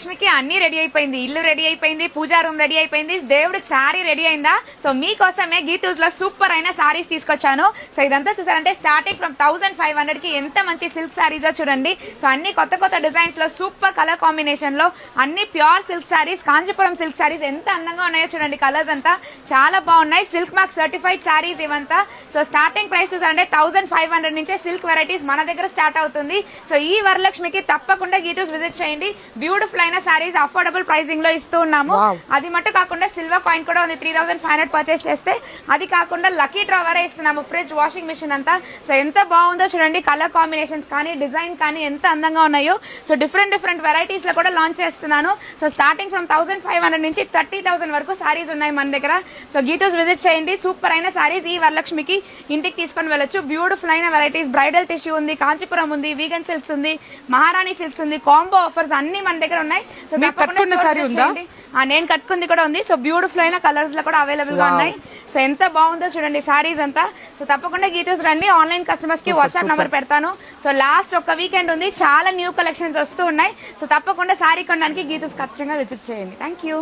లక్ష్మికి అన్ని రెడీ అయిపోయింది. ఇల్లు రెడీ అయిపోయింది, పూజా రూమ్ రెడీ అయిపోయింది, దేవుడికి శారీ రెడీ అయిందా. సో మీకోసమే గీతూస్ లో సూపర్ అయిన శారీస్ తీసుకొచ్చాను. సో ఇదంతా చూసారంటే స్టార్టింగ్ ఫ్రమ్ 1500 కి ఎంత మంచి సిల్క్ శారీస్ చూడండి. సో అన్ని కొత్త కొత్త డిజైన్స్ లో సూపర్ కలర్ కాంబినేషన్ లో అన్ని pure silk saris, Kanchipuram silk saris ఎంత అందంగా ఉన్నాయో చూడండి. కలర్స్ అంతా చాలా బాగున్నాయి. సిల్క్ మార్క్ సర్టిఫైడ్ శారీస్ ఇవంతా. సో స్టార్టింగ్ ప్రైస్ చూసారంటే 1500 నుంచే సిల్క్ వెరైటీస్ మన దగ్గర స్టార్ట్ అవుతుంది. సో ఈ వరలక్ష్మికి తప్పకుండా గీతూస్ విజిట్ చేయండి. బ్యూటిఫుల్ సారీస్ అఫోర్డబుల్ ప్రైసింగ్ లో ఇస్తూ ఉన్నాము. అది మట్టు కాకుండా సిల్వర్ కాయిన్ కూడా ఉంది. 3500 పర్చేస్ చేస్తే అది కాకుండా లక్కీ డ్రా వరే ఇస్తున్నాము. ఫ్రిడ్జ్, వాషింగ్ మిషన్ అంతా. సో ఎంత బాగుందో చూడండి. కలర్ కాంబినేషన్స్ కానీ డిజైన్ కానీ ఎంత అందంగా ఉన్నాయో. సో డిఫరెంట్ వెరైటీస్ లో కూడా లాంచ్ చేస్తున్నాను. సో స్టార్టింగ్ ఫ్రమ్ 1500 నుంచి 30,000 వరకు సారీస్ ఉన్నాయి మన దగ్గర. సో గీతూస్ విజిట్ చేయండి. సూపర్ అయిన సారీస్ ఈ వరలక్ష్మికి ఇంటికి తీసుకొని వెళ్ళొచ్చు. బ్యూటిఫుల్ అయిన వెరైటీస్, బ్రైడల్ టిష్యూ ఉంది, కాంచీపురం ఉంది, వీగన్ సిల్క్స్ ఉంది, మహారాణి సిల్క్స్ ఉంది, కాంబో ఆఫర్స్ అన్ని మన దగ్గర ఉన్నాయి. సో నేను కట్టుకుంది కూడా ఉంది. సో బ్యూటిఫుల్ అయిన కలర్స్ లో కూడా అవైలబుల్ గా ఉన్నాయి. సో ఎంత బాగుందో చూడండి సారీస్ అంతా. సో తప్పకుండా గీతూస్ రండి. ఆన్లైన్ కస్టమర్స్ కి వాట్సాప్ నంబర్ పెడతాను. సో లాస్ట్ ఒక వీకెండ్ ఉంది, చాలా న్యూ కలెక్షన్స్ వస్తూ ఉన్నాయి. సో తప్పకుండా సారీ కొనడానికి గీతూస్ ఖచ్చితంగా విజిట్ చేయండి. Thank you.